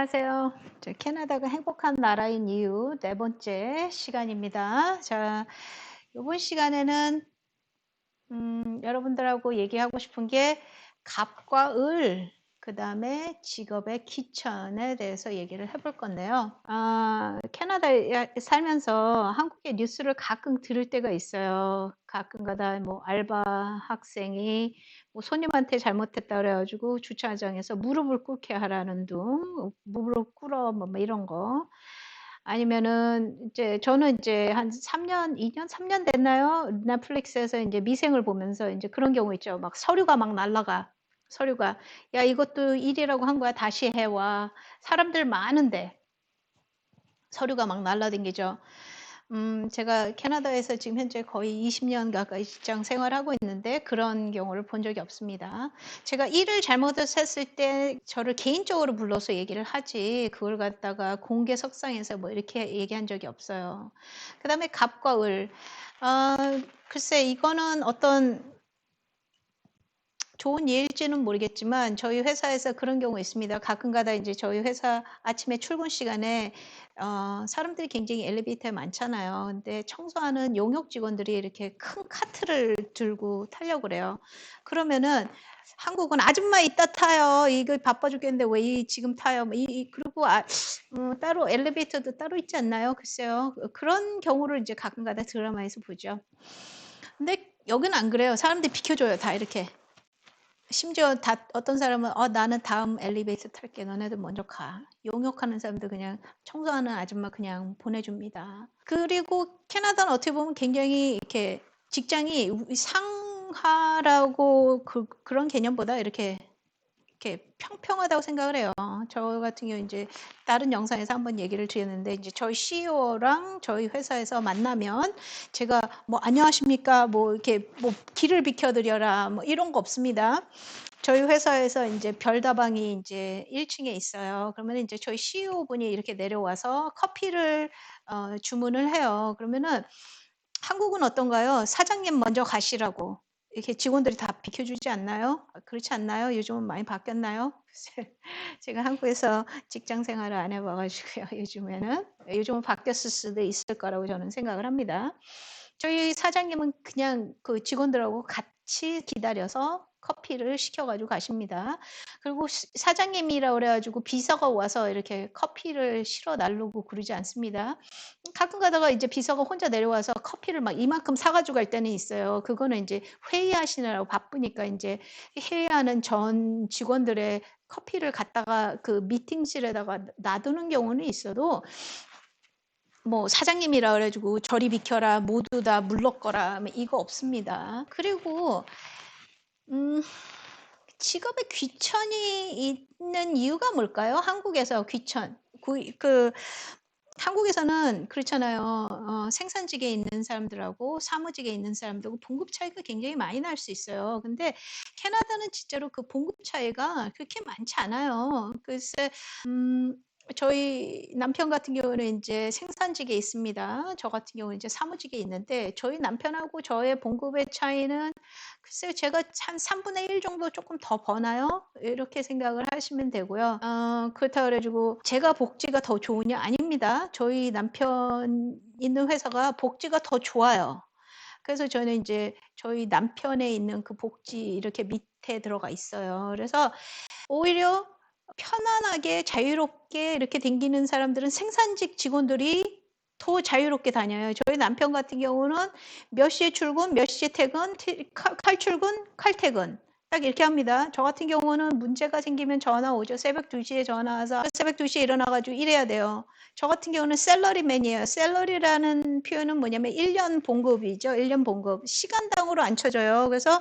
안녕하세요. 캐나다가 행복한 나라인 이유 네 번째 시간입니다. 자, 이번 시간에는 여러분들하고 얘기하고 싶은 게 갑과 을, 그 다음에 직업의 귀천에 대해서 얘기를 해볼 건데요. 캐나다에 살면서 한국의 뉴스를 가끔 들을 때가 있어요. 가끔가다 뭐 알바 학생이 뭐 손님한테 잘못했다 그래가지고 주차장에서 무릎을 꿇게 하라는 둥, 무릎 꿇어 뭐 이런 거. 아니면은 이제 저는 이제 한 3년, 2년, 3년 됐나요? 넷플릭스에서 이제 미생을 보면서 이제 그런 경우 있죠. 막 서류가 막 날라가. 서류가 야 이것도 일이라고 한 거야. 다시 해와. 사람들 많은데 서류가 막 날라댕기죠. 제가 캐나다에서 지금 현재 거의 20년 가까이 직장 생활하고 있는데 그런 경우를 본 적이 없습니다. 제가 일을 잘못했을 때 저를 개인적으로 불러서 얘기를 하지 그걸 갖다가 공개 석상에서 뭐 이렇게 얘기한 적이 없어요. 그 다음에 갑과 을. 글쎄 이거는 어떤 좋은 예일지는 모르겠지만 저희 회사에서 그런 경우 있습니다. 가끔가다 이제 저희 회사 아침에 출근 시간에 사람들이 굉장히 엘리베이터에 많잖아요. 근데 청소하는 용역 직원들이 이렇게 큰 카트를 들고 타려고 그래요. 그러면은 한국은 아줌마 이따 타요. 이거 바빠 죽겠는데 왜 지금 타요? 뭐 그리고 따로 엘리베이터도 따로 있지 않나요? 글쎄요. 그런 경우를 이제 가끔가다 드라마에서 보죠. 근데 여기는 안 그래요. 사람들이 비켜줘요. 다 이렇게. 심지어 어떤 사람은 나는 다음 엘리베이터 탈게. 너네들 먼저 가. 용역하는 사람도 그냥 청소하는 아줌마 그냥 보내줍니다. 그리고 캐나다는 어떻게 보면 굉장히 이렇게 직장이 상하라고 그런 개념보다 이렇게 평평하다고 생각을 해요. 저 같은 경우 이제 다른 영상에서 한번 얘기를 드렸는데 이제 저희 CEO랑 저희 회사에서 만나면 제가 뭐 안녕하십니까 뭐 이렇게 뭐 길을 비켜드려라 뭐 이런 거 없습니다. 저희 회사에서 이제 별다방이 이제 1층에 있어요. 그러면 이제 저희 CEO 분이 이렇게 내려와서 커피를 주문을 해요. 그러면은 한국은 어떤가요? 사장님 먼저 가시라고 이렇게 직원들이 다 비켜주지 않나요? 그렇지 않나요? 요즘은 많이 바뀌었나요? 제가 한국에서 직장 생활을 안 해봐가지고요. 요즘은 바뀌었을 수도 있을 거라고 저는 생각을 합니다. 저희 사장님은 그냥 그 직원들하고 같이 기다려서 커피를 시켜가지고 가십니다. 그리고 사장님이라 그래가지고 비서가 와서 이렇게 커피를 실어 나르고 그러지 않습니다. 가끔 가다가 이제 비서가 혼자 내려와서 커피를 막 이만큼 사가지고 갈 때는 있어요. 그거는 이제 회의하시느라고 바쁘니까 이제 회의하는 전 직원들의 커피를 갖다가 그 미팅실에다가 놔두는 경우는 있어도 뭐 사장님이라 그래가지고 저리 비켜라 모두 다 물러거라 뭐 이거 없습니다. 그리고 직업에 귀천이 있는 이유가 뭘까요? 한국에서 귀천. 한국에서는 그렇잖아요. 생산직에 있는 사람들하고 사무직에 있는 사람들하고 봉급 차이가 굉장히 많이 날 수 있어요. 근데 캐나다는 진짜로 그 봉급 차이가 그렇게 많지 않아요. 글쎄, 저희 남편 같은 경우는 이제 생산직에 있습니다. 저 같은 경우는 이제 사무직에 있는데 저희 남편하고 저의 봉급의 차이는 글쎄요, 제가 한 3분의 1 정도 조금 더 버나요? 이렇게 생각을 하시면 되고요. 그렇다 그래가지고 제가 복지가 더 좋으냐? 아닙니다. 저희 남편 있는 회사가 복지가 더 좋아요. 그래서 저는 이제 저희 남편에 있는 그 복지 이렇게 밑에 들어가 있어요. 그래서 오히려 편안하게 자유롭게 이렇게 댕기는 사람들은 생산직 직원들이 더 자유롭게 다녀요. 저희 남편 같은 경우는 몇 시에 출근, 몇 시에 퇴근, 칼출근, 칼퇴근. 딱 이렇게 합니다. 저 같은 경우는 문제가 생기면 전화 오죠. 새벽 2시에 전화 와서 새벽 2시에 일어나가지고 일해야 돼요. 저 같은 경우는 샐러리맨이에요. 샐러리라는 표현은 뭐냐면 1년 봉급이죠. 1년 봉급. 시간당으로 안 쳐져요. 그래서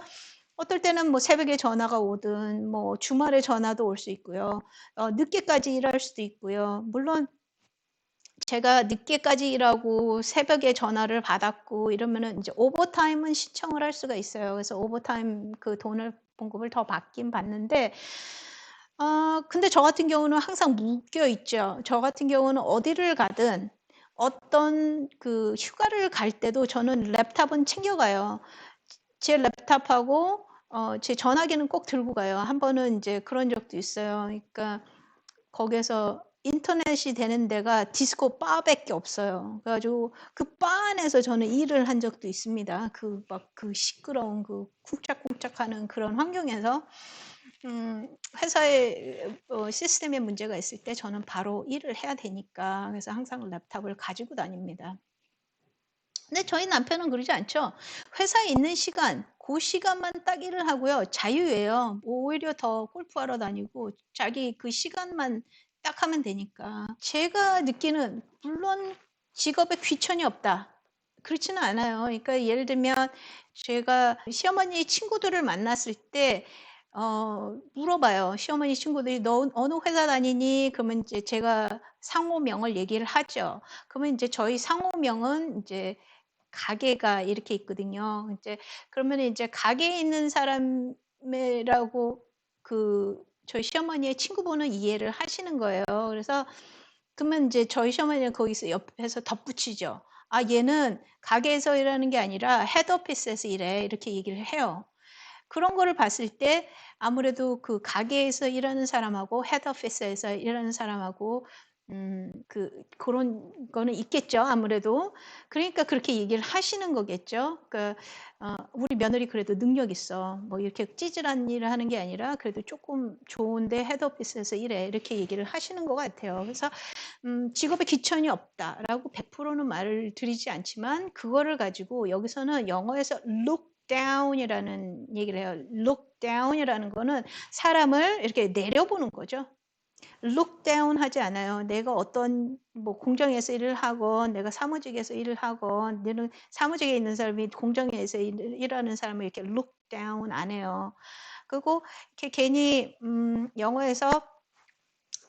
어떨 때는 뭐 새벽에 전화가 오든 뭐 주말에 전화도 올 수 있고요. 늦게까지 일할 수도 있고요. 물론 제가 늦게까지 일하고 새벽에 전화를 받았고 이러면은 이제 오버타임은 신청을 할 수가 있어요. 그래서 오버타임 그 돈을 봉급을 더 받긴 받는데 근데 저 같은 경우는 항상 묶여 있죠. 저 같은 경우는 어디를 가든 어떤 그 휴가를 갈 때도 저는 랩탑은 챙겨가요. 제 랩탑하고 제 전화기는 꼭 들고 가요. 한 번은 이제 그런 적도 있어요. 그러니까 거기에서 인터넷이 되는 데가 디스코 바밖에 없어요. 그래 가지고 그 바 안에서 저는 일을 한 적도 있습니다. 그 막 그 시끄러운 그 쿵짝쿵짝하는 그런 환경에서 회사에 시스템에 문제가 있을 때 저는 바로 일을 해야 되니까 그래서 항상 랩탑을 가지고 다닙니다. 근데 저희 남편은 그러지 않죠. 회사에 있는 시간, 그 시간만 딱 일을 하고요. 자유예요. 뭐 오히려 더 골프하러 다니고 자기 그 시간만 딱 하면 되니까. 제가 느끼는 물론 직업에 귀천이 없다. 그렇지는 않아요. 그러니까 예를 들면 제가 시어머니 친구들을 만났을 때 물어봐요. 시어머니 친구들이 "너 어느 회사 다니니?" 그러면 이제 제가 상호명을 얘기를 하죠. 그러면 이제 저희 상호명은 이제 가게가 이렇게 있거든요. 이제 그러면은 이제 가게에 있는 사람이라고 그 저희 시어머니의 친구분은 이해를 하시는 거예요. 그래서 그러면 인제 저희 시어머니는 거기서 옆에서 덧붙이죠. "아 얘는 가게에서 일하는 게 아니라 헤드 오피스에서 일해." 이렇게 얘기를 해요. 그런 거를 봤을 때 아무래도 그 가게에서 일하는 사람하고 헤드 오피스에서 일하는 사람하고 고런 거는 있겠죠 아무래도. 그러니까 그렇게 얘기를 하시는 거겠죠. 그러니까 "우리 며느리 그래도 능력 있어. 뭐 이렇게 찌질한 일을 하는 게 아니라 그래도 쪼끔 좋은데 헤드 오피스에서 일해." 이렇게 얘기를 하시는 것 같아요. 그래서 "직업에 귀천이 없다."라고 100%는 말을 드리지 않지만 그거를 가지고 여기서는 영어에서 look down이라는 얘기를 해요. look down이라는 거는 사람을 이렇게 내려보는 거죠. look down 하지 않아요. 내가 어떤 뭐 공장에서 일을 하건 내가 사무직에서 일을 하건 너는 사무직에 있는 사람이 공장에서 일하는 사람을 이렇게 look down 안 해요. 그리고 이렇게 괜히 영어에서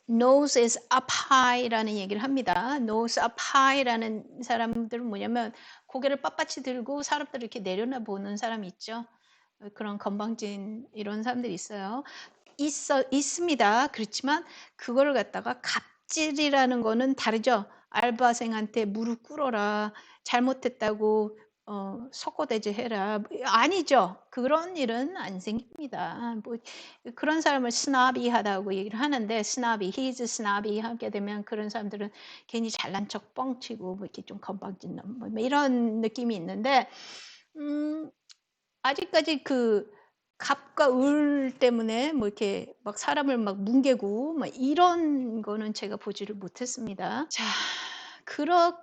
nose is up high라는 얘기를 합니다. nose up high라는 사람들은 뭐냐면 고개를 빳빳이 들고 사람들을 이렇게 내려다보는 사람이 있죠. 그런 건방진 이런 사람들이 있어요. 있습니다. 그렇지만 그거를 갖다가 갑질이라는 거는 다르죠. 알바생한테 "무릎 꿇어라. 잘못했다고 석고대죄해라." 뭐 아니죠. 그런 일은 안 생깁니다. 뭐 그런 사람을 snobby하다고 얘기를 하는데 snobby, he's snobby 하게 되면 그런 사람들은 괜히 잘난 척 뻥치고 뭐 이렇게 좀 건방진 놈 뭐 이런 느낌이 있는데 음 아직까지 그 갑과 을 때문에 뭐 이렇게 막 사람을 막 뭉개고 막 이런 거는 제가 보지를 못했습니다. 자, 그런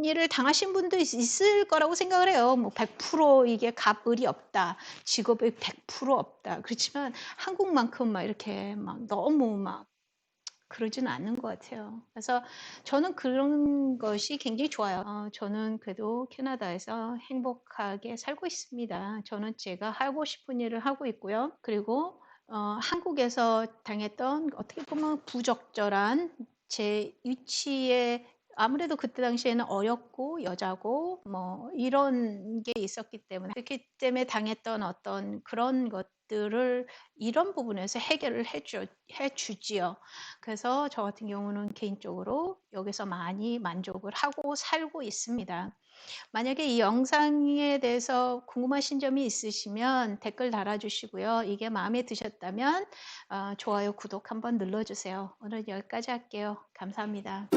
일을 당하신 분도 있을 거라고 생각을 해요. 뭐 100% 이게 갑을이 없다. 직업이 100% 없다. 그렇지만 한국만큼 막 이렇게 막 너무 막 그러지는 않는 것 같아요. 그래서 저는 그런 것이 굉장히 좋아요. 저는 그래도 캐나다에서 행복하게 살고 있습니다. 저는 제가 하고 싶은 일을 하고 있고요. 그리고 한국에서 당했던 어떻게 보면 부적절한 제 위치에 아무래도 그때 당시에는 어렸고 여자고 뭐 이런 게 있었기 때문에 그렇기 때문에 당했던 어떤 그런 것들을 이런 부분에서 해결을 해 주지요. 그래서 저 같은 경우는 개인적으로 여기서 많이 만족을 하고 살고 있습니다. 만약에 이 영상에 대해서 궁금하신 점이 있으시면 댓글 달아주시고요. 이게 마음에 드셨다면 좋아요, 구독 한번 눌러주세요. 오늘 여기까지 할게요. 감사합니다.